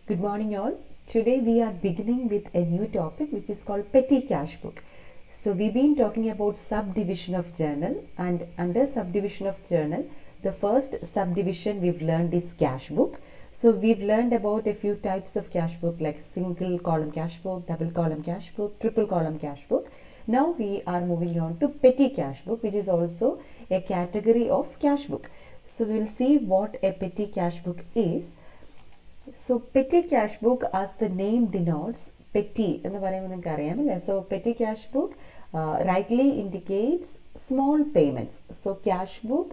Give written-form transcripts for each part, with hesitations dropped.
Good morning all. Today we are beginning with a new topic which is called petty cash book. So we've been talking about subdivision of journal, and under subdivision of journal the first subdivision we've learned is cash book. So we've learned about a few types of cash book like single column cash book, double column cash book, triple column cash book. Now we are moving on to petty cash book, which is also a category of cash book. So we'll see what a petty cash book is. So petty cash book, as the name denotes, petty എന്ന് പറയുമ്പോൾ നിങ്ങൾക്ക് അറിയാമല്ലേ. So petty cash book rightly indicates small payments. So cash book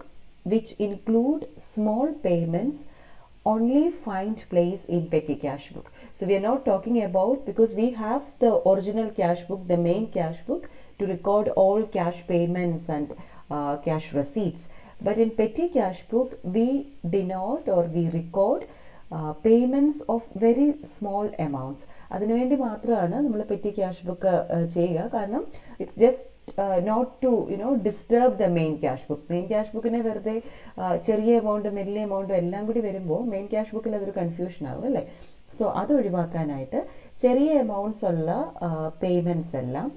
which include small payments only find place in petty cash book. So we are not talking about, because we have the original cash book, the main cash book, to record all cash payments and cash receipts. But in petty cash book we denote or we record payments of very small amounts. അതിനുവേണ്ടി മാത്രമാണ് നമ്മൾ petty cash book ചെയ്യുക. കാരണം it's just not to disturb the main cash book. Main cash ബുക്കിനെ വെറുതെ ചെറിയ എമൗണ്ടും വലിയ എമൗണ്ടും എല്ലാം കൂടി വരുമ്പോൾ മെയിൻ ക്യാഷ് ബുക്കിൽ അതൊരു കൺഫ്യൂഷൻ ആകും അല്ലേ. സോ അത് ഒഴിവാക്കാനായിട്ട് ചെറിയ എമൗണ്ട്സ് ഉള്ള പേയ്മെൻറ്റ്സ് എല്ലാം,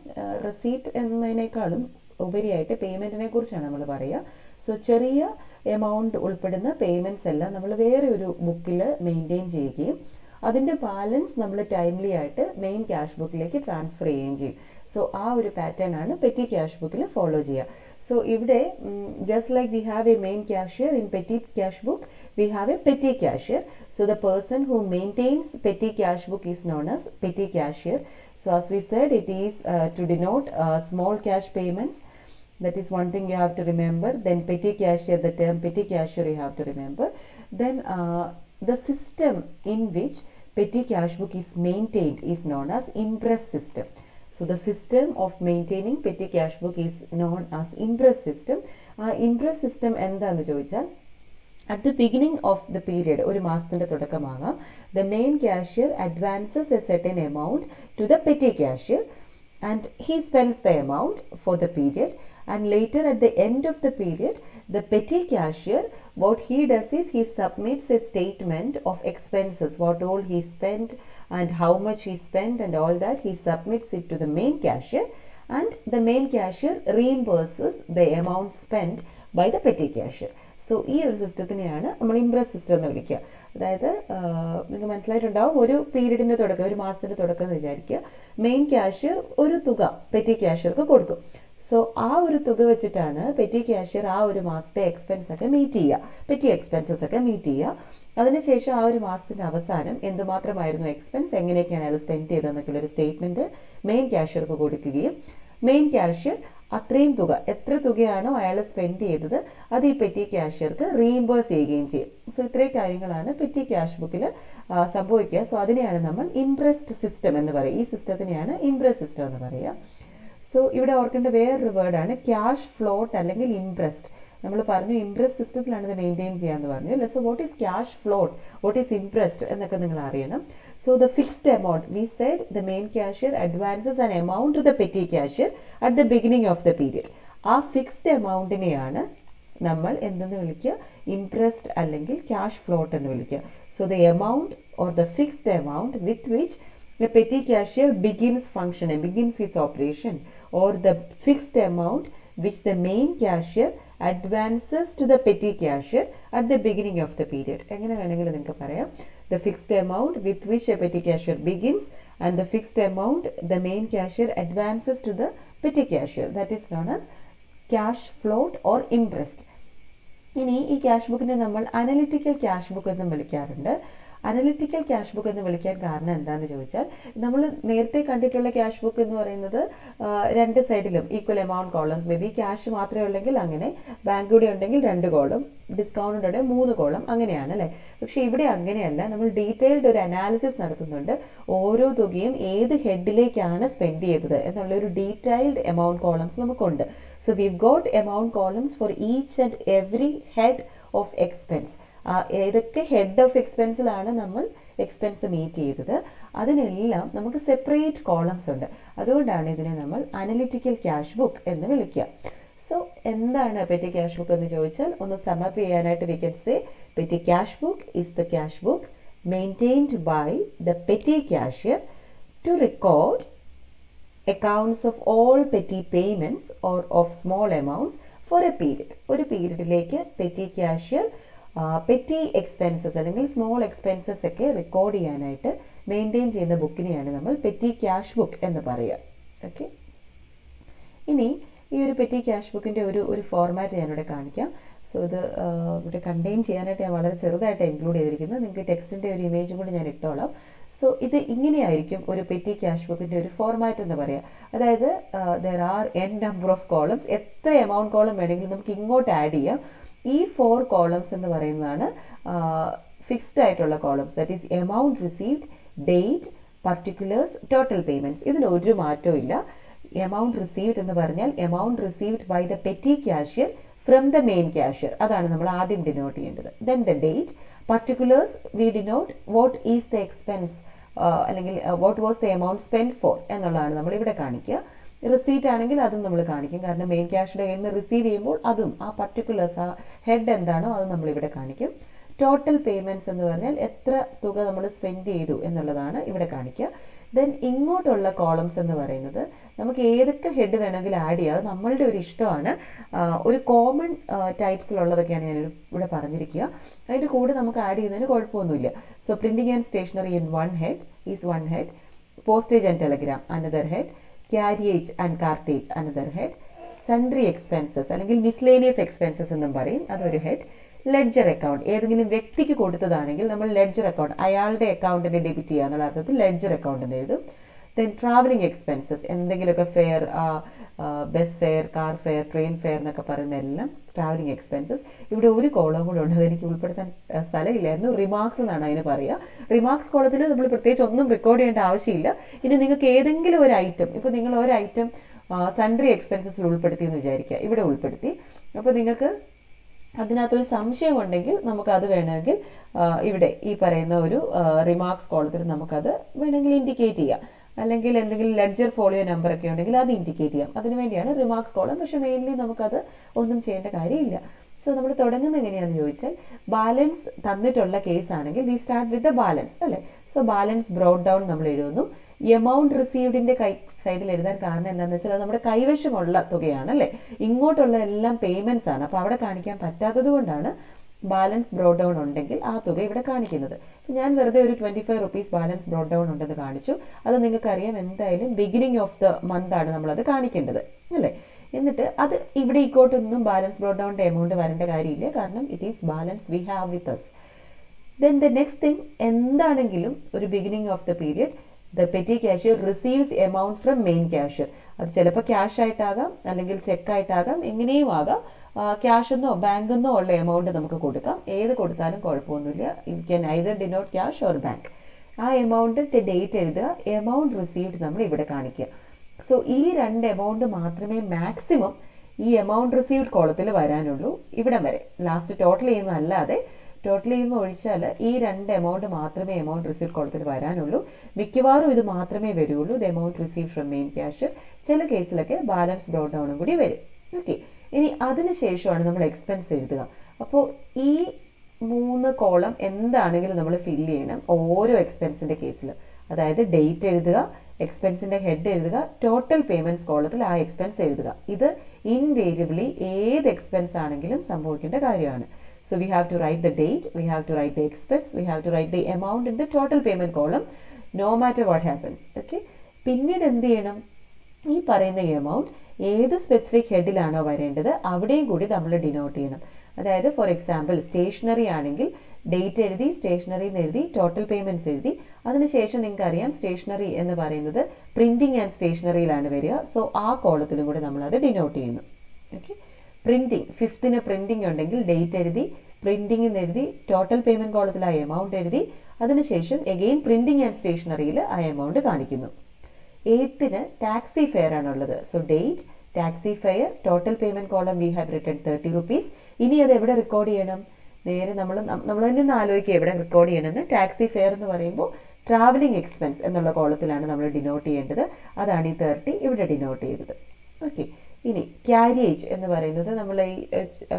റെസീറ്റ് എന്നതിനേക്കാളും ഉപരിയായിട്ട് പേയ്മെൻറ്റിനെ കുറിച്ചാണ് നമ്മൾ പറയുക. സോ ചെറിയ എമൗണ്ട് ഉൾപ്പെടുന്ന പേയ്മെൻറ്റ്സ് എല്ലാം നമ്മൾ വേറെ ഒരു ബുക്കിൽ മെയിൻറ്റെയിൻ ചെയ്യുകയും അതിൻ്റെ ബാലൻസ് നമ്മൾ ടൈംലി ആയിട്ട് മെയിൻ ക്യാഷ് ബുക്കിലേക്ക് ട്രാൻസ്ഫർ ചെയ്യുകയും ചെയ്യും. സോ ആ ഒരു പാറ്റേൺ ആണ് പെറ്റി ക്യാഷ് ബുക്കിൽ ഫോളോ ചെയ്യുക. സോ ഇവിടെ just like we have A main cashier, in petty cash book we have a petty cashier. So the person who maintains petty cash book is known as petty cashier. So as we said, it is to denote small cash payments. That is one thing you have to remember. Then petty cashier, the term petty cashier you have to remember. Then the system in which petty cash book is maintained is known as impress system. So the system of maintaining petty cash book is known as impress system. Impress system എന്താന്ന് ചോദിച്ചാൽ, at the beginning of the period, ഒരു മാസത്തിൻ്റെ തുടക്കമാകാം, the main cashier advances a certain amount to the petty cashier and he spends the amount for the period, and later at the end of the period the petty cashier, what he does is he submits a statement of expenses, what all he spent and how much he spent and all that. He submits it to the main cashier and the main cashier reimburses the amount spent by the petty cashier. So ഈ ഒരു സിസ്റ്റത്തിനെയാണ് നമ്മൾ Impress system എന്ന് വിളിക്കുക. അതായത് നിങ്ങൾക്ക് മനസ്സിലായിട്ടുണ്ടാവും, ഒരു പീരീഡിൻ്റെ തുടക്കം, ഒരു മാസത്തിൻ്റെ തുടക്കം എന്ന് വിചാരിക്കുക, മെയിൻ ക്യാഷ്യർ ഒരു തുക പെറ്റി ക്യാഷ്യർക്ക് കൊടുക്കും. സോ ആ ഒരു തുക വെച്ചിട്ടാണ് പെറ്റി ക്യാഷ്യർ ആ ഒരു മാസത്തെ എക്സ്പെൻസ് ഒക്കെ മീറ്റ് ചെയ്യുക, പെറ്റി എക്സ്പെൻസസ് ഒക്കെ മീറ്റ് ചെയ്യുക. അതിനുശേഷം ആ ഒരു മാസത്തിൻ്റെ അവസാനം എന്തുമാത്രമായിരുന്നു എക്സ്പെൻസ്, എങ്ങനെയൊക്കെയാണ് അയാൾ സ്പെൻഡ് ചെയ്തതെന്നൊക്കെയുള്ളൊരു സ്റ്റേറ്റ്മെൻറ്റ് മെയിൻ ക്യാഷ്യർക്ക് കൊടുക്കുകയും മെയിൻ ക്യാഷ്യർ അത്രയും തുക, എത്ര തുകയാണോ അയാൾ സ്പെൻഡ് ചെയ്തത്, അത് ഈ പെറ്റി ക്യാഷ്യർക്ക് റീഇംബേഴ്സ് ചെയ്യുകയും ചെയ്യും. സോ ഇത്രയും കാര്യങ്ങളാണ് പെറ്റി ക്യാഷ് ബുക്കിൽ സംഭവിക്കുക. സോ അതിനെയാണ് നമ്മൾ ഇംപ്രസ്ഡ് സിസ്റ്റം എന്ന് പറയുക. ഈ സിസ്റ്റത്തിനെയാണ് ഇംപ്രസ് സിസ്റ്റം എന്ന് പറയുക. സോ ഇവിടെ ഓർക്കേണ്ട വേറൊരു വേർഡാണ് ക്യാഷ് ഫ്ലോട്ട് അല്ലെങ്കിൽ ഇംപ്രസ്ഡ്. നമ്മൾ പറഞ്ഞു ഇംപ്രസ് സിസ്റ്റത്തിലാണ് ഇത് മെയിൻറ്റെയിൻ ചെയ്യാമെന്ന് പറഞ്ഞു അല്ലേ. So what is cash float, what is imprest എന്നൊക്കെ നിങ്ങൾ അറിയണം. So the fixed amount, we said the main cashier advances an amount to the petty cashier at the beginning of the period. ആ fixed എമൗണ്ടിനെയാണ് നമ്മൾ എന്തെന്ന് വിളിക്കുക, imprest അല്ലെങ്കിൽ cash float എന്ന് വിളിക്കുക. So the amount or the fixed amount with which the petty cashier begins functioning, begins its operation, or the fixed amount which the main cashier advances to the petty cashier at the beginning of the period. എങ്ങനെ വേണമെങ്കിലും നിങ്ങൾക്ക് പറയാം. The fixed amount with which a petty cashier begins and the fixed amount the main cashier advances to the petty cashier, that is known as cash float or impressed. ഇനി ഈ cash ബുക്കിനെ നമ്മൾ analytical cash book എന്നും വിളിക്കാറുണ്ട്. Analytical cash book എന്ന് വിളിക്കാൻ കാരണം എന്താണെന്ന് ചോദിച്ചാൽ, നമ്മൾ നേരത്തെ കണ്ടിട്ടുള്ള ക്യാഷ് ബുക്ക് എന്ന് പറയുന്നത് രണ്ട് സൈഡിലും equal amount columns, may be cash മാത്രമേ ഉള്ളെങ്കിൽ അങ്ങനെ, ബാങ്ക് കൂടി ഉണ്ടെങ്കിൽ 2 കോളം, ഡിസ്കൗണ്ട് ഉണ്ടെങ്കിൽ 3 കോളം, അങ്ങനെയാണ് അല്ലേ. പക്ഷേ ഇവിടെ അങ്ങനെയല്ല. നമ്മൾ ഡീറ്റെയിൽഡ് ഒരു അനാലിസിസ് നടത്തുന്നുണ്ട്. ഓരോ തുകയും ഏത് ഹെഡിലേക്കാണ് സ്പെൻഡ് ചെയ്തത് എന്നുള്ള ഒരു ഡീറ്റെയിൽഡ് എമൗണ്ട് കോളംസ് നമുക്കുണ്ട്. So we've got amount columns for each and every head of expense. ഏതൊക്കെ ഹെഡ് ഓഫ് എക്സ്പെൻസിലാണ് നമ്മൾ എക്സ്പെൻസ് മീറ്റ് ചെയ്തത്, അതിനെല്ലാം നമുക്ക് സെപ്പറേറ്റ് കോളംസ് ഉണ്ട്. അതുകൊണ്ടാണ് ഇതിനെ നമ്മൾ അനലിറ്റിക്കൽ ക്യാഷ് ബുക്ക് എന്ന് വിളിക്കുക. സോ എന്താണ് പെറ്റി ക്യാഷ് ബുക്ക് എന്ന് ചോദിച്ചാൽ, ഒന്ന് സമപ്പ് ചെയ്യാനായിട്ട് we can say petty cash book is the cash book maintained by the petty cashier to record accounts of all petty payments or of small amounts for a period. ഒരു പീരീഡിലേക്ക് petty cashier petty expenses അല്ലെങ്കിൽ small expenses ഒക്കെ record ചെയ്യാനായിട്ട് maintain ചെയ്യുന്ന ബുക്കിനെയാണ് നമ്മൾ petty cash book എന്ന് പറയുക. Okay, ഇനി ഈ ഒരു പെറ്റി ക്യാഷ് ബുക്കിൻ്റെ ഒരു ഫോർമാറ്റ് ഞാനിവിടെ കാണിക്കാം. സോ ഇത് ഇവിടെ കണ്ടെയ്ൻ ചെയ്യാനായിട്ട് ഞാൻ വളരെ ചെറുതായിട്ട് ഇൻക്ലൂഡ് ചെയ്തിരിക്കുന്നത്. നിങ്ങൾക്ക് ടെക്സ്റ്റിൻ്റെ ഒരു ഇമേജും കൂടി ഞാൻ ഇട്ടോളാം. സോ ഇത് ഇങ്ങനെയായിരിക്കും ഒരു പെറ്റി ക്യാഷ് ബുക്കിൻ്റെ ഒരു ഫോർമാറ്റ് എന്ന് പറയുക. അതായത് there are n number of columns, എത്ര എമൗണ്ട് കോളം വേണമെങ്കിലും നമുക്ക് ഇങ്ങോട്ട് ആഡ് ചെയ്യാം. ഈ 4 കോളംസ് എന്ന് പറയുന്നതാണ് ഫിക്സ്ഡ് ആയിട്ടുള്ള columns. That is amount received, date, particulars, total payments. ഇതിന് ഒരു മാറ്റവും ഇല്ല. എമൗണ്ട് റിസീവ്ഡ് എന്ന് പറഞ്ഞാൽ amount received by the petty cashier from the main cashier, അതാണ് നമ്മൾ ആദ്യം ഡിനോട്ട് ചെയ്യേണ്ടത്. Then the date, particulars we denote what is the expense അല്ലെങ്കിൽ what was the amount spend for എന്നുള്ളതാണ് നമ്മൾ ഇവിടെ കാണിക്കുക. റിസീറ്റ് ആണെങ്കിൽ അതും നമ്മൾ കാണിക്കും, കാരണം മെയിൻ ക്യാഷിൻ്റെ കയ്യിൽ നിന്ന് റിസീവ് ചെയ്യുമ്പോൾ അതും ആ പർട്ടിക്കുലേഴ്സ് ആ ഹെഡ് എന്താണോ അത് നമ്മളിവിടെ കാണിക്കും. ടോട്ടൽ പേയ്മെൻറ്റ്സ് എന്ന് പറഞ്ഞാൽ എത്ര തുക നമ്മൾ സ്പെൻഡ് ചെയ്തു എന്നുള്ളതാണ് ഇവിടെ കാണിക്കുക. ദെൻ ഇങ്ങോട്ടുള്ള കോളംസ് എന്ന് പറയുന്നത് നമുക്ക് ഏതൊക്കെ ഹെഡ് വേണമെങ്കിലും ആഡ് ചെയ്യാം, അത് നമ്മളുടെ ഒരു ഇഷ്ടമാണ്. ഒരു കോമൺ ടൈപ്സിലുള്ളതൊക്കെയാണ് ഞാൻ ഇവിടെ പറഞ്ഞിരിക്കുക. അതിൻ്റെ കൂടെ നമുക്ക് ആഡ് ചെയ്യുന്നതിന് കുഴപ്പമൊന്നുമില്ല. So printing and stationery in one head is one head, postage and telegram another head, carriage and cartage another head, sundry expenses അല്ലെങ്കിൽ മിസ്ലേനിയസ് എക്സ്പെൻസസ് എന്നും പറയും, അതൊരു ഹെഡ്. ലെഡ്ജർ അക്കൗണ്ട്, ഏതെങ്കിലും വ്യക്തിക്ക് കൊടുത്തതാണെങ്കിൽ നമ്മൾ ലെഡ്ജർ അക്കൗണ്ട് അയാളുടെ അക്കൗണ്ടിനെ ഡെബിറ്റ് ചെയ്യുക എന്നുള്ള അർത്ഥത്തിൽ ലെഡ്ജർ അക്കൗണ്ട് എന്ന് എഴുതും. ദെൻ ട്രാവലിംഗ് എക്സ്പെൻസസ്, എന്തെങ്കിലുമൊക്കെ fair, bus fare, car fair, train fair എന്നൊക്കെ പറയുന്ന എല്ലാം ട്രാവലിംഗ് എക്സ്പെൻസസ്. ഇവിടെ ഒരു കോളം കൂടെ ഉണ്ട്, അതെനിക്ക് ഉൾപ്പെടുത്താൻ സ്ഥലമില്ലായിരുന്നു. റിമാർക്സ് എന്നാണ് അതിന് പറയുക. റിമാർക്സ് കോളത്തിൽ നമ്മൾ പ്രത്യേകിച്ച് ഒന്നും റെക്കോർഡ് ചെയ്യേണ്ട ആവശ്യമില്ല. ഇനി നിങ്ങൾക്ക് ഏതെങ്കിലും ഒരു ഐറ്റം, ഇപ്പോൾ നിങ്ങൾ ഒരു ഐറ്റം സൺട്രി എക്സ്പെൻസസിൽ ഉൾപ്പെടുത്തി എന്ന് വിചാരിക്കുക, ഇവിടെ ഉൾപ്പെടുത്തി. അപ്പോൾ നിങ്ങൾക്ക് അതിനകത്തൊരു സംശയമുണ്ടെങ്കിൽ നമുക്കത് വേണമെങ്കിൽ ഇവിടെ ഈ പറയുന്ന ഒരു റിമാർക്സ് കോളത്തിൽ നമുക്കത് വേണമെങ്കിൽ ഇൻഡിക്കേറ്റ് ചെയ്യാം. അല്ലെങ്കിൽ എന്തെങ്കിലും ലെഡ്ജർ ഫോളിയോ നമ്പറൊക്കെ ഉണ്ടെങ്കിൽ അത് ഇൻഡിക്കേറ്റ് ചെയ്യാം. അതിനുവേണ്ടിയാണ് റിമാർക്സ് കോളം. പക്ഷേ മെയിൻലി നമുക്കത് ഒന്നും ചെയ്യേണ്ട കാര്യമില്ല. സോ നമ്മൾ തുടങ്ങുന്നത് എങ്ങനെയാണെന്ന് ചോദിച്ചാൽ, ബാലൻസ് തന്നിട്ടുള്ള കേസ് ആണെങ്കിൽ we start with the balance അല്ലേ. സോ ബാലൻസ് ബ്രോട്ട് ഡൗൺ നമ്മൾ എഴുതുന്നു. എമൗണ്ട് റിസീവ്ഡിൻ്റെ സൈഡിൽ എഴുതാൻ കാരണം എന്താണെന്ന് വെച്ചാൽ അത് നമ്മുടെ കൈവശമുള്ള തുകയാണ് അല്ലേ. ഇങ്ങോട്ടുള്ള എല്ലാം പേയ്മെൻറ്റ്സ് ആണ്. അപ്പോൾ അവിടെ കാണിക്കാൻ പറ്റാത്തത് കൊണ്ടാണ് ബാലൻസ് ബ്രോട്ട് ഡൗൺ ഉണ്ടെങ്കിൽ ആ തുക ഇവിടെ കാണിക്കുന്നത്. ഞാൻ വെറുതെ ഒരു 25 റുപ്പീസ് ബാലൻസ് ബ്രോട്ട് ഡൗൺ ഉണ്ടെന്ന് കാണിച്ചു. അത് നിങ്ങൾക്കറിയാം, എന്തായാലും ബിഗിനിങ് ഓഫ് ദ മന്ത് ആണ് നമ്മളത് കാണിക്കേണ്ടത് അല്ലേ. എന്നിട്ട് അത് ഇവിടെ ഇക്കോട്ടൊന്നും ബാലൻസ് ബ്രോട്ട് ഡൗണിൻ്റെ എമൗണ്ട് വരേണ്ട കാര്യമില്ല, കാരണം it is balance we have with us. Then the next thing, എന്താണെങ്കിലും ഒരു beginning of the period the petty cashier receives amount from main cashier. അത് ചിലപ്പോൾ ക്യാഷ് ആയിട്ടാകാം, അല്ലെങ്കിൽ ചെക്കായിട്ടാകാം, എങ്ങനെയും ആകാം. ക്യാഷെന്നോ ബാങ്കെന്നോ ഉള്ള എമൗണ്ട് നമുക്ക് കൊടുക്കാം. ഏത് കൊടുത്താലും കുഴപ്പമൊന്നുമില്ല. You can either denote cash or bank. ആ എമൗണ്ടിൻ്റെ ഡേറ്റ് എഴുതുക, എമൗണ്ട് റിസീവ്ഡ് നമ്മൾ ഇവിടെ കാണിക്കുക. സോ ഈ 2 എമൗണ്ട് മാത്രമേ മാക്സിമം ഈ എമൗണ്ട് റിസീവ്ഡ് കോളത്തിൽ വരാനുള്ളൂ. ഇവിടം വരെ ലാസ്റ്റ് ടോട്ടൽ ചെയ്യുന്നതല്ലാതെ, ടോട്ടൽ ചെയ്യുന്ന ഒഴിച്ചാൽ ഈ 2 എമൗണ്ട് മാത്രമേ എമൗണ്ട് റിസീവ്ഡ് കോളത്തിൽ വരാനുള്ളൂ. മിക്കവാറും ഇത് മാത്രമേ വരുള്ളൂ, the amount received from main cash. ചില കേസിലൊക്കെ ബാലൻസ് ബ്രോട്ട് ഡൗണും കൂടി വരും. ഓക്കെ, ഇനി അതിന് ശേഷമാണ് നമ്മൾ എക്സ്പെൻസ് എഴുതുക. അപ്പോൾ ഈ 3 കോളം എന്താണെങ്കിലും നമ്മൾ ഫില്ല് ചെയ്യണം ഓരോ എക്സ്പെൻസിൻ്റെ കേസിൽ. അതായത് ഡേറ്റ് എഴുതുക, എക്സ്പെൻസിൻ്റെ ഹെഡ് എഴുതുക, ടോട്ടൽ പേയ്മെൻറ്റ്സ് കോളത്തിൽ ആ എക്സ്പെൻസ് എഴുതുക. ഇത് ഇൻവേരിയബിളി ഏത് എക്സ്പെൻസ് ആണെങ്കിലും സംഭവിക്കേണ്ട കാര്യമാണ്. So we have to write the date, we have to write the expense, we have to write the amount in the total payment column, no matter what happens. Okay. പിന്നീട് എന്ത് ചെയ്യണം, ഈ പറയുന്ന amount ഏത് specific ഹെഡിലാണോ വരേണ്ടത് അവിടെയും കൂടി നമ്മൾ ഡിനോട്ട് ചെയ്യണം. അതായത് ഫോർ എക്സാമ്പിൾ സ്റ്റേഷനറി ആണെങ്കിൽ ഡേറ്റ് എഴുതി, സ്റ്റേഷനറി എന്ന് എഴുതി, ടോട്ടൽ പേയ്മെൻറ്റ്സ് എഴുതി. അതിനുശേഷം നിങ്ങൾക്കറിയാം സ്റ്റേഷനറി എന്ന് പറയുന്നത് പ്രിൻറ്റിംഗ് ആൻഡ് സ്റ്റേഷനറിയിലാണ് വരിക. സോ ആ കോളത്തിലും കൂടി നമ്മളത് ഡിനോട്ട് ചെയ്യുന്നു. ഓക്കെ, പ്രിൻറ്റിംഗ് 5th പ്രിൻറ്റിംഗ് ഉണ്ടെങ്കിൽ ഡേറ്റ് എഴുതി, പ്രിൻറ്റിംഗ് എന്ന് എഴുതി, ടോട്ടൽ പേയ്മെൻറ്റ് കോളത്തിൽ ആ എമൗണ്ട് എഴുതി. അതിനുശേഷം എഗെയിൻ പ്രിൻറ്റിംഗ് ആൻഡ് സ്റ്റേഷനറിയിൽ ആ എമൗണ്ട് കാണിക്കുന്നു. 8th ടാക്സി ഫെയർ ആണുള്ളത്. So date, taxi fair, total payment column we have return 30 rupees. ഇനി അത് എവിടെ റെക്കോർഡ് ചെയ്യണം? നേരെ നമ്മൾ തന്നെ ഒന്ന് ആലോചിക്കുക എവിടെ റെക്കോർഡ് ചെയ്യണമെന്ന്. ടാക്സി ഫെയർ എന്ന് പറയുമ്പോൾ ട്രാവലിംഗ് എക്സ്പെൻസ് എന്നുള്ള കോളത്തിലാണ് നമ്മൾ ഡിനോട്ട് ചെയ്യേണ്ടത്. അതാണ് ഈ 30 ഇവിടെ ഡിനോട്ട് ചെയ്തത്. ഓക്കെ, ഇനി ക്യാരിയേജ് എന്ന് പറയുന്നത് നമ്മൾ ഈ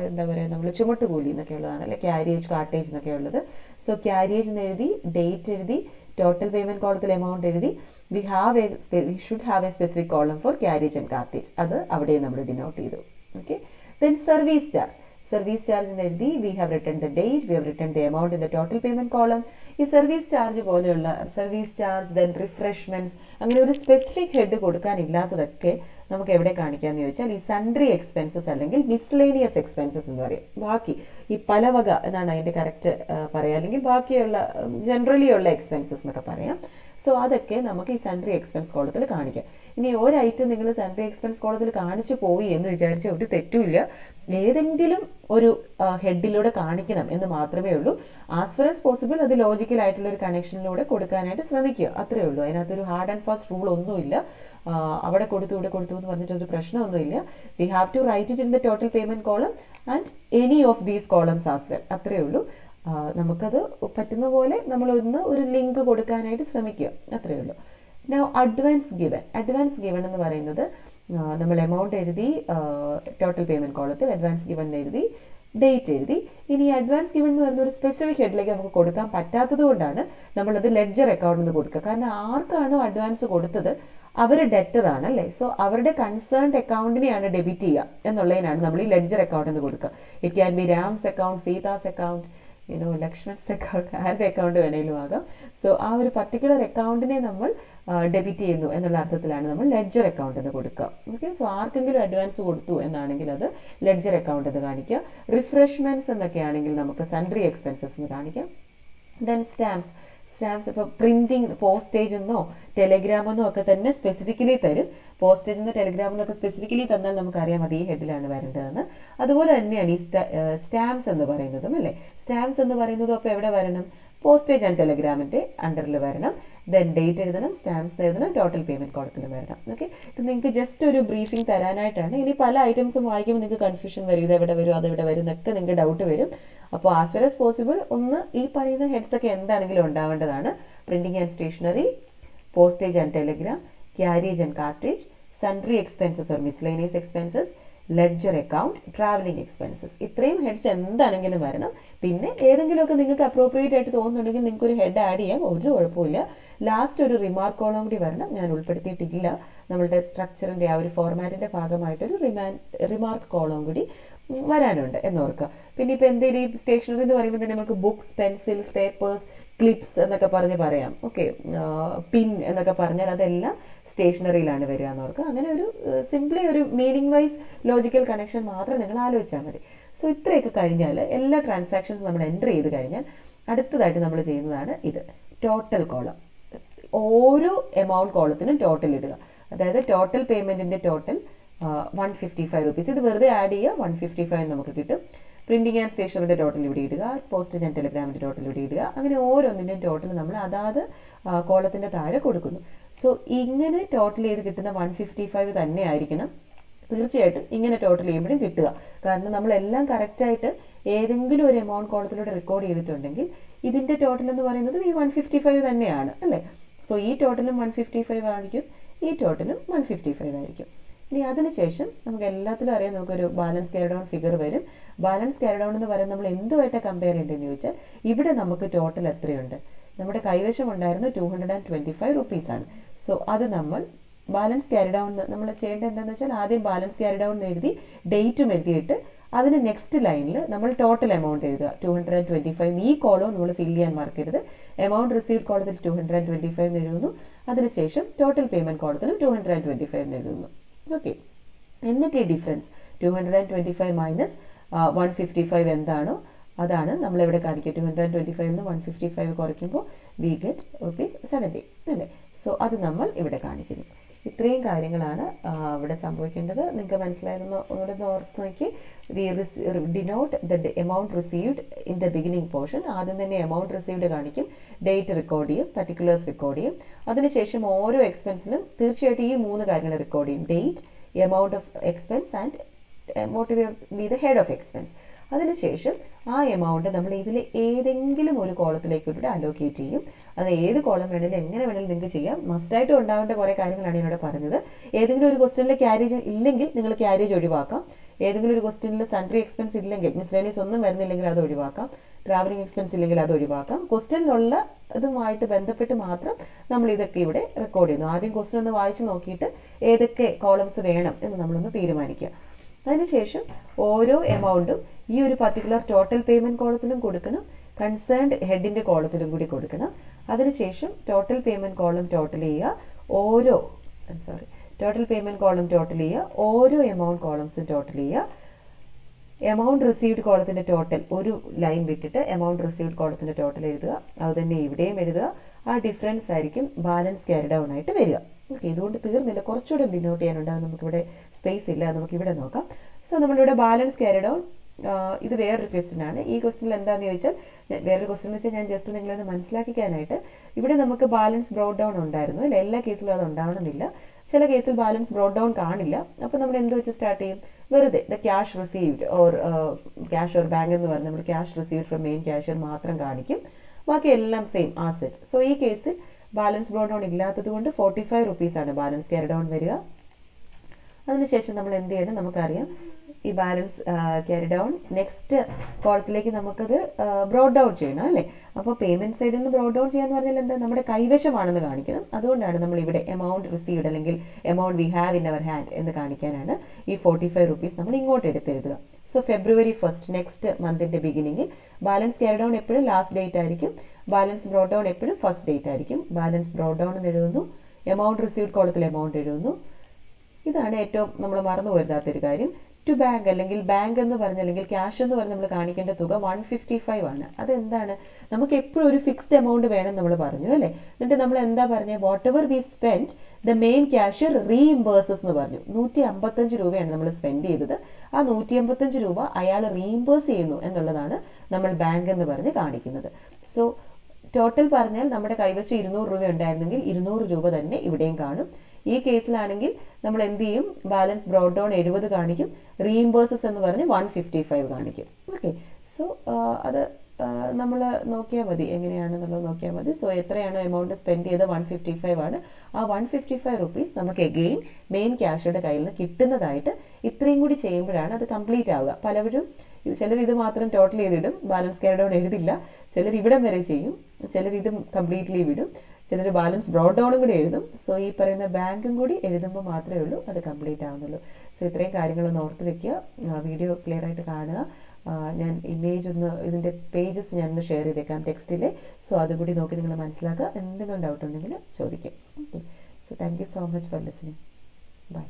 എന്താ പറയുക, നമ്മൾ ചുമട്ടുകൂലി എന്നൊക്കെ ഉള്ളതാണ് അല്ലെ, ക്യാരിയേജ് കാർട്ടേജ് എന്നൊക്കെ ഉള്ളത്. സോ ക്യാരിയേജ് എന്ന് എഴുതി, ഡേറ്റ് എഴുതി, ടോട്ടൽ പേയ്മെന്റ് കോളത്തിൽ എമൗണ്ട് എഴുതി, we should have a specific column for carriage and cartage. അത് അവിടെ നമ്മൾ ഡിനോട്ട് ചെയ്തു. Okay, then service charge. Service charge എന്ന് എഴുതി, we have written the date, we have written the amount in the total payment column. ഈ service charge പോലെയുള്ള service charge, then refreshments, അങ്ങനെ ഒരു സ്പെസിഫിക് ഹെഡ് കൊടുക്കാനില്ലാത്തതൊക്കെ നമുക്ക് എവിടെ കാണിക്കാമെന്ന് ചോദിച്ചാൽ ഈ സൺട്രി എക്സ്പെൻസസ് അല്ലെങ്കിൽ മിസ്ലേനിയസ് എക്സ്പെൻസസ് എന്ന് പറയും. ബാക്കി ഈ പലവക എന്നാണ് അതിൻ്റെ കറക്റ്റ് പറയാം, അല്ലെങ്കിൽ ബാക്കിയുള്ള ജനറലി ഉള്ള എക്സ്പെൻസസ് എന്നൊക്കെ പറയാം. സോ അതൊക്കെ നമുക്ക് ഈ സൺട്രി എക്സ്പെൻസ് കോളത്തിൽ കാണിക്കാം. ഇനി ഒരു ഐറ്റം നിങ്ങൾ സൺട്രി എക്സ്പെൻസ് കോളത്തിൽ കാണിച്ചു പോയി എന്ന് വിചാരിച്ച ഒരു തെറ്റുമില്ല, ഏതെങ്കിലും ഒരു ഹെഡിലൂടെ കാണിക്കണം എന്ന് മാത്രമേ ഉള്ളൂ. ആസ് ഫർ ആസ് പോസിബിൾ അത് ലോജിക്കൽ ആയിട്ടുള്ള ഒരു കണക്ഷനിലൂടെ കൊടുക്കാനായിട്ട് ശ്രമിക്കുക, അത്രേ ഉള്ളൂ. അതിനകത്തൊരു ഹാർഡ് ആൻഡ് ഫാസ്റ്റ് റൂൾ ഒന്നുമില്ല, അവിടെ കൊടുത്തു ഇവിടെ കൊടുത്തു എന്ന് പറഞ്ഞിട്ടൊരു പ്രശ്നമൊന്നുമില്ല. We have to write it in the total payment column and any of these columns as well, അത്രേ ഉള്ളൂ. നമുക്കത് പറ്റുന്ന പോലെ നമ്മളൊന്ന് ഒരു ലിങ്ക് കൊടുക്കാനായിട്ട് ശ്രമിക്കുക, അത്രയേ ഉള്ളൂ. Now advance given. Advance given എന്ന് പറയുന്നത് നമ്മൾ എമൗണ്ട് എഴുതി, ടോട്ടൽ പേയ്മെന്റ് കോളത്തിൽ അഡ്വാൻസ് ഗിവൻ എഴുതി, ഡേറ്റ് എഴുതി. ഇനി അഡ്വാൻസ് ഗിവൻ എന്ന് പറയുന്ന ഒരു സ്പെസിഫിക് ഹെഡിലേക്ക് നമുക്ക് കൊടുക്കാൻ പറ്റാത്തത് കൊണ്ടാണ് നമ്മളത് ലെഡ്ജർ അക്കൗണ്ടിൽ നിന്ന് കൊടുക്കുക. കാരണം ആർക്കാണോ അഡ്വാൻസ് കൊടുത്തത് അവർ ഡെറ്റർ ആണ് അല്ലേ, സോ അവരുടെ കൺസേൺഡ് അക്കൗണ്ടിനെയാണ് ഡെബിറ്റ് ചെയ്യുക എന്നുള്ളതിനാണ് നമ്മൾ ഈ ലെഡ്ജർ അക്കൗണ്ടിൽ നിന്ന് കൊടുക്കുക. It can be Ram's account, Sita's account, Lakshman's account, ആരുടെ അക്കൗണ്ട് വേണേലും ആകാം. സോ ആ ഒരു പർട്ടിക്കുലർ അക്കൗണ്ടിനെ നമ്മൾ ഡെബിറ്റ് ചെയ്യുന്നു എന്നുള്ള അർത്ഥത്തിലാണ് നമ്മൾ ലെഡ്ജർ അക്കൗണ്ട് എന്ന് കൊടുക്കുക. ഓക്കെ, സോ ആർക്കെങ്കിലും അഡ്വാൻസ് കൊടുത്തു എന്നാണെങ്കിൽ അത് ലെഡ്ജർ അക്കൗണ്ട് എന്ന് കാണിക്കുക. റിഫ്രഷ്മെന്റ്സ് എന്നൊക്കെ ആണെങ്കിൽ നമുക്ക് സൺട്രി എക്സ്പെൻസസ് എന്ന് കാണിക്കാം. Then stamps. സ്റ്റാമ്പ്സ് ഇപ്പോൾ പ്രിന്റിങ്, പോസ്റ്റേജ് എന്നോ ടെലിഗ്രാം എന്നോ ഒക്കെ തന്നെ സ്പെസിഫിക്കലി തരും. പോസ്റ്റേജ് എന്നോ ടെലിഗ്രാം എന്നൊക്കെ സ്പെസിഫിക്കലി തന്നാൽ നമുക്കറിയാം അത് ഈ ഹെഡിലാണ് വരേണ്ടതെന്ന്. അതുപോലെ തന്നെയാണ് ഈ സ്റ്റാമ്പ്സ് എന്ന് പറയുന്നതും അല്ലേ. സ്റ്റാമ്പ്സ് എന്ന് പറയുന്നതും അപ്പോൾ എവിടെ വരണം? പോസ്റ്റേജ് ആൻഡ് ടെലിഗ്രാമിൻ്റെ അണ്ടറിൽ വരണം. ദെൻ ഡേറ്റ് എഴുതണം, സ്റ്റാമ്പ്സ് എഴുതണം, ടോട്ടൽ പേയ്മെന്റ് കോളത്തിൽ വരണം. ഓക്കെ, ഇത് നിങ്ങൾക്ക് ജസ്റ്റ് ഒരു ബ്രീഫിംഗ് തരാനായിട്ടാണ്. ഇനി പല ഐറ്റംസും വായിക്കുമ്പോൾ നിങ്ങൾക്ക് കൺഫ്യൂഷൻ വരും, ഇത് എവിടെ വരും അതെവിടെ വരും എന്നൊക്കെ നിങ്ങൾക്ക് ഡൗട്ട് വരും. അപ്പോൾ ആസ് വെൽ ആസ് പോസിബിൾ ഒന്ന് ഈ പറയുന്ന ഹെഡ്സ് ഒക്കെ എന്താണെങ്കിലും ഉണ്ടാവേണ്ടതാണ്. Printing and stationery, postage and telegram, carriage and cartage, sundry expenses or miscellaneous expenses, ledger account, travelling expenses, ഇത്രയും ഹെഡ്സ് എന്താണെങ്കിലും വരണം. പിന്നെ ഏതെങ്കിലുമൊക്കെ നിങ്ങൾക്ക് അപ്രോപ്രിയേറ്റ് ആയിട്ട് തോന്നുന്നുണ്ടെങ്കിൽ നിങ്ങൾക്ക് ഒരു ഹെഡ് ആഡ് ചെയ്യാം, ഒരു കുഴപ്പമില്ല. ലാസ്റ്റ് ഒരു റിമാർക്ക് കോളം കൂടി വരണം, ഞാൻ ഉൾപ്പെടുത്തിയിട്ടില്ല. നമ്മളുടെ സ്ട്രക്ചറിൻ്റെ ആ ഒരു ഫോർമാറ്റിൻ്റെ ഭാഗമായിട്ടൊരു റിമാർക്ക് കോളം കൂടി വരാനുണ്ട് എന്നോർക്കുക. പിന്നെ ഇപ്പോൾ എന്തെങ്കിലും ഈ സ്റ്റേഷനറി എന്ന് പറയുമ്പോൾ തന്നെ നമുക്ക് ബുക്സ്, പെൻസിൽസ്, പേപ്പേഴ്സ്, ക്ലിപ്സ് എന്നൊക്കെ പറഞ്ഞ് പറയാം. ഓക്കെ, പിൻ എന്നൊക്കെ പറഞ്ഞാൽ അതെല്ലാം സ്റ്റേഷനറിയിലാണ് വരിക എന്നോർക്കുക. അങ്ങനെ ഒരു സിംപ്ലി ഒരു മീനിങ് വൈസ് ലോജിക്കൽ കണക്ഷൻ മാത്രം നിങ്ങൾ ആലോചിച്ചാൽ മതി. സോ ഇത്രയൊക്കെ കഴിഞ്ഞാൽ എല്ലാ ട്രാൻസാക്ഷൻസ് നമ്മൾ എൻ്റർ ചെയ്ത് കഴിഞ്ഞാൽ അടുത്തതായിട്ട് നമ്മൾ ചെയ്യുന്നതാണ് ഇത്, ടോട്ടൽ കോളം. ഓരോ എമൗണ്ട് കോളത്തിനും ടോട്ടൽ ഇടുക. അതായത് ടോട്ടൽ പേയ്മെൻറ്റിൻ്റെ ടോട്ടൽ 155 rupees. ഇത് വെറുതെ ആഡ് ചെയ്യുക, 155 നമുക്ക് കിട്ടും. പ്രിന്റിംഗ് ആൻഡ് സ്റ്റേഷനറിയുടെ ടോട്ടൽ ഇവിടെ ഇടുക, പോസ്റ്റേജ് ആൻഡ് ടെലിഗ്രാമിൻ്റെ ടോട്ടൽ ഇവിടെ ഇടുക. അങ്ങനെ ഓരോന്നിൻ്റെയും ടോട്ടൽ നമ്മൾ അതാത് കോളത്തിൻ്റെ താഴെ കൊടുക്കുന്നു. സോ ഇങ്ങനെ ടോട്ടൽ ചെയ്ത് കിട്ടുന്ന 155 തന്നെ ആയിരിക്കണം തീർച്ചയായിട്ടും ഇങ്ങനെ ടോട്ടൽ ചെയ്യുമ്പോഴും കിട്ടുക. കാരണം നമ്മളെല്ലാം കറക്റ്റായിട്ട് ഏതെങ്കിലും ഒരു എമൗണ്ട് കോളത്തിലൂടെ റെക്കോർഡ് ചെയ്തിട്ടുണ്ടെങ്കിൽ ഇതിൻ്റെ ടോട്ടൽ എന്ന് പറയുന്നത് ഈ 155 തന്നെയാണ് അല്ലേ. സോ ഈ ടോട്ടലും 155 ആയിരിക്കും, ഈ ടോട്ടലും 155 ആയിരിക്കും. ഇനി അതിനുശേഷം നമുക്ക് എല്ലാത്തിലും അറിയാം നമുക്കൊരു ബാലൻസ് ക്യാരി ഡൗൺ ഫിഗർ വരും. ബാലൻസ് ക്യാരി ഡൗൺ എന്ന് പറയുന്നത് നമ്മൾ എന്തുമായിട്ട് കമ്പയർ ചെയ്യേണ്ടതെന്ന് ചോദിച്ചാൽ ഇവിടെ നമുക്ക് ടോട്ടൽ എത്രയുണ്ട്? നമ്മുടെ കൈവശം ഉണ്ടായിരുന്നത് 225 rupees ആണ്. സോ അത് നമ്മൾ ബാലൻസ് ക്യാരി ഡൗൺ നമ്മൾ ചെയ്യേണ്ടത് എന്താണെന്ന് വെച്ചാൽ ആദ്യം ബാലൻസ് ക്യാരി ഡൗൺ എഴുതി ഡേറ്റും എഴുതിയിട്ട് അതിന് നെക്സ്റ്റ് ലൈനിൽ നമ്മൾ ടോട്ടൽ എമൗണ്ട് എഴുതുക 225. ഈ കോളം നമ്മൾ ഫില്ല് ചെയ്യാൻ മറക്കരുത്. എമൗണ്ട് റിസീവ്ഡ് കോളത്തിൽ 225 എഴുതുന്നു, അതിനുശേഷം ടോട്ടൽ പേയ്മെന്റ് കോളത്തിലും 225 എഴുതുന്നു. ഓക്കെ, എന്നിട്ട് ഈ ഡിഫറൻസ് 225 മൈനസ് 155 എന്താണോ അതാണ് നമ്മളിവിടെ കാണിക്കുക. 225 നിന്ന് 155 കുറയ്ക്കുമ്പോൾ വി ഗെറ്റ് ₹70 അല്ലേ. സോ അത് നമ്മൾ ഇവിടെ കാണിക്കുന്നു. ഇത്രയും കാര്യങ്ങളാണ് ഇവിടെ സംഭവിക്കേണ്ടത്. നിങ്ങൾക്ക് മനസ്സിലായിരുന്നു ഒന്നുകൂടെ ഓർത്ത് നോക്കി. We denote the amount received in the beginning portion. ആദ്യം തന്നെ എമൗണ്ട് റിസീവ്ഡ് കാണിക്കും, ഡേറ്റ് റെക്കോർഡ് ചെയ്യും, പർട്ടിക്കുലേഴ്സ് റെക്കോർഡ് ചെയ്യും. അതിനുശേഷം ഓരോ എക്സ്പെൻസിലും തീർച്ചയായിട്ടും ഈ 3 കാര്യങ്ങൾ റെക്കോർഡ് ചെയ്യും: date, amount of expense and what will be the head of expense. അതിനുശേഷം ആ എമൗണ്ട് നമ്മൾ ഇതിൽ ഏതെങ്കിലും ഒരു കോളത്തിലേക്ക് ഇവിടെ അലോക്കേറ്റ് ചെയ്യും. അത് ഏത് കോളം വേണമെങ്കിലും എങ്ങനെ വേണമെങ്കിലും നിങ്ങൾക്ക് ചെയ്യാം. മസ്റ്റായിട്ടും ഉണ്ടാവേണ്ട കുറേ കാര്യങ്ങളാണ് എന്നോട് പറഞ്ഞത്. ഏതെങ്കിലും ഒരു ക്വസ്റ്റ്യനിൽ ക്യാരേജ് ഇല്ലെങ്കിൽ നിങ്ങൾ ക്യാരേജ് ഒഴിവാക്കാം. ഏതെങ്കിലും ഒരു ക്വസ്റ്റ്യനിൽ സൺട്രി എക്സ്പെൻസ് ഇല്ലെങ്കിൽ, മിസ്ലേനിയസ് ഒന്നും വരുന്നില്ലെങ്കിൽ അത് ഒഴിവാക്കാം. ട്രാവലിംഗ് എക്സ്പെൻസ് ഇല്ലെങ്കിൽ അത് ഒഴിവാക്കാം. ക്വസ്റ്റ്യനിലുള്ള ഇതുമായിട്ട് ബന്ധപ്പെട്ട് മാത്രം നമ്മൾ ഇതൊക്കെ ഇവിടെ റെക്കോർഡ് ചെയ്യുന്നു. ആദ്യം ക്വസ്റ്റ്യൻ ഒന്ന് വായിച്ച് നോക്കിയിട്ട് ഏതൊക്കെ കോളംസ് വേണം എന്ന് നമ്മളൊന്ന് തീരുമാനിക്കുക. അതിനുശേഷം ഓരോ എമൗണ്ടും ഈ ഒരു പർട്ടിക്കുലർ ടോട്ടൽ പേയ്മെൻറ്റ് കോളത്തിലും കൊടുക്കണം, കൺസേൺഡ് ഹെഡിൻ്റെ കോളത്തിലും കൂടി കൊടുക്കണം. അതിനുശേഷം ടോട്ടൽ പേയ്മെൻറ്റ് കോളം ടോട്ടൽ ചെയ്യുക, ടോട്ടൽ പേയ്മെൻറ്റ് കോളം ടോട്ടൽ ചെയ്യുക, ഓരോ എമൗണ്ട് കോളംസും ടോട്ടൽ ചെയ്യുക. എമൗണ്ട് റിസീവ്ഡ് കോളത്തിൻ്റെ ടോട്ടൽ ഒരു ലൈൻ വിട്ടിട്ട് എമൗണ്ട് റിസീവ്ഡ് കോളത്തിൻ്റെ ടോട്ടൽ എഴുതുക. അത് തന്നെ ഇവിടെയും എഴുതുക. ആ ഡിഫറൻസ് ആയിരിക്കും ബാലൻസ് ക്യാരി ഡൗൺ ആയിട്ട് വരിക. ഓക്കെ, ഇതുകൊണ്ട് തീർന്നില്ല, കുറച്ചുകൂടെ ഡിനോട്ട് ചെയ്യാനുണ്ട്. അത് നമുക്കിവിടെ സ്പേസ് ഇല്ല, നമുക്കിവിടെ നോക്കാം. സോ നമ്മളിവിടെ ബാലൻസ് ക്യാരി ഡൗൺ, ഇത് വേറൊരു ക്വസ്റ്റ്യൻ ആണ്. ഈ ക്വസ്റ്റ്യനിൽ എന്താണെന്ന് ചോദിച്ചാൽ, വേറൊരു ക്വസ്റ്റ്യൻ എന്ന് വെച്ചാൽ ഞാൻ ജസ്റ്റ് നിങ്ങളൊന്ന് മനസ്സിലാക്കിക്കാനായിട്ട്, ഇവിടെ നമുക്ക് ബാലൻസ് ബ്രോഡ് ഡൗൺ ഉണ്ടായിരുന്നു അല്ലേ? എല്ലാ കേസിലും അത് ഉണ്ടാവണമെന്നില്ല. ചില കേസിൽ ബാലൻസ് ബ്രോഡ് ഡൗൺ കാണില്ല. അപ്പോൾ നമ്മൾ എന്ത് വെച്ച് സ്റ്റാർട്ട് ചെയ്യും? വെറുതെ the cash received or cash or bank എന്ന് പറഞ്ഞാൽ നമ്മൾ cash received from main cashier മാത്രം കാണിക്കും. ബാക്കി എല്ലാം സെയിം ആസെറ്റ്. സോ ഈ കേസിൽ ബാലൻസ് ബ്രോഡ് ഡൗൺ ഇല്ലാത്തത് കൊണ്ട് 45 റുപ്പീസാണ് ബാലൻസ് ക്യാരി ഡൗൺ വരിക. അതിനുശേഷം നമ്മൾ എന്ത് ചെയ്യണം? നമുക്കറിയാം ഈ ബാലൻസ് ക്യാരി ഡൗൺ നെക്സ്റ്റ് കോളത്തിലേക്ക് നമുക്കത് ബ്രോഡ് ഡൗൺ ചെയ്യണം അല്ലേ? അപ്പോൾ പേയ്മെൻറ്റ് സൈഡിൽ നിന്ന് ബ്രോഡ് ഡൗൺ ചെയ്യാന്ന് പറഞ്ഞാൽ എന്താ? നമ്മുടെ കൈവശമാണെന്ന് കാണിക്കണം. അതുകൊണ്ടാണ് നമ്മൾ ഇവിടെ എമൗണ്ട് റിസീവ്ഡ് അല്ലെങ്കിൽ amount we have in our hand എന്ന് കാണിക്കാനാണ് ഈ 45 റുപ്പീസ് നമ്മൾ ഇങ്ങോട്ട് എടുത്തെഴുതുക. സോ February 1st നെക്സ്റ്റ് മന്തിൻ്റെ ബിഗിനിങ്ങിൽ ബാലൻസ് ക്യാരി ഡൗൺ എപ്പോഴും ലാസ്റ്റ് ഡേറ്റ് ആയിരിക്കും, ബാലൻസ് ബ്രോഡ് ഡൗൺ എപ്പോഴും ഫസ്റ്റ് ഡേറ്റ് ആയിരിക്കും. ബാലൻസ് ബ്രോഡ് ഡൗൺ എന്ന് എഴുതുന്നു, എമൗണ്ട് റിസീവ്ഡ് കോളത്തിൽ എമൗണ്ട് എഴുതുന്നു. ഇതാണ് ഏറ്റവും നമ്മൾ മറന്നു പോരുതാത്തൊരു കാര്യം. ടു ബാങ്ക് അല്ലെങ്കിൽ ബാങ്ക് എന്ന് പറഞ്ഞ അല്ലെങ്കിൽ ക്യാഷ് എന്ന് പറഞ്ഞ് നമ്മൾ കാണിക്കേണ്ട തുക 155 ആണ്. അതെന്താണ്? നമുക്ക് എപ്പോഴും ഒരു ഫിക്സ്ഡ് എമൗണ്ട് വേണം നമ്മൾ പറഞ്ഞു അല്ലേ? എന്നിട്ട് നമ്മൾ എന്താ പറഞ്ഞത്? Whatever we spend the main cashier reimburses എന്ന് പറഞ്ഞു. 155 രൂപയാണ് നമ്മൾ സ്പെൻഡ് ചെയ്തത്. ആ 155 രൂപ അയാൾ റീഇംബേഴ്സ് ചെയ്യുന്നു എന്നുള്ളതാണ് നമ്മൾ ബാങ്ക് എന്ന് പറഞ്ഞ് കാണിക്കുന്നത്. സോ ടോട്ടൽ പറഞ്ഞാൽ നമ്മുടെ കൈവശം 200 രൂപ ഉണ്ടായിരുന്നെങ്കിൽ 200 രൂപ തന്നെ ഇവിടെയും കാണും. ഈ കേസിലാണെങ്കിൽ നമ്മൾ എന്ത് ചെയ്യും? ബാലൻസ് ബ്രോഡ് ഡൗൺ 70 കാണിക്കും, റീഇംബേഴ്സസ് എന്ന് പറഞ്ഞ് 155 കാണിക്കും. ഓക്കെ, സോ അത് നമ്മൾ നോക്കിയാൽ മതി, എങ്ങനെയാണെന്നുള്ളത് നോക്കിയാൽ മതി. സോ എത്രയാണോ എമൗണ്ട് സ്പെൻഡ് ചെയ്ത് 155 ആണ്. ആ 155 റുപ്പീസ് നമുക്ക് എഗെയിൻ മെയിൻ ക്യാഷയുടെ കയ്യിൽ നിന്ന് കിട്ടുന്നതായിട്ട് ഇത്രയും കൂടി ചെയ്യുമ്പോഴാണ് അത് കംപ്ലീറ്റ് ആവുക. പലവരും ചിലർ ഇത് മാത്രം ടോട്ടൽ ചെയ്തിടും, ബാലൻസ് ക്യാരി ഡൗൺ എഴുതില്ല. ചിലർ ഇവിടം വരെ ചെയ്യും, ചിലർ ഇത് കംപ്ലീറ്റ്ലി വിടും, ചിലർ ബാലൻസ് ബ്രോഡ് ഡൗണും കൂടി എഴുതും. സോ ഈ പറയുന്ന ബാങ്കും കൂടി എഴുതുമ്പോൾ മാത്രമേ ഉള്ളൂ അത് കംപ്ലീറ്റ് ആവുന്നുള്ളൂ. സോ ഇത്രയും കാര്യങ്ങളൊന്ന് ഓർത്ത് വെക്കുക. വീഡിയോ ക്ലിയർ ആയിട്ട് കാണുക. ഞാൻ ഇമേജ് ഒന്ന്, ഇതിൻ്റെ പേജസ് ഞാനൊന്ന് ഷെയർ ചെയ്തേക്കാം ടെക്സ്റ്റിലെ. സോ അതുകൂടി നോക്കി നിങ്ങൾ മനസ്സിലാക്കുക. എന്തെങ്കിലും ഡൗട്ട് ഉണ്ടെങ്കിൽ ചോദിക്കാം. Okay, so thank you so much for listening. By.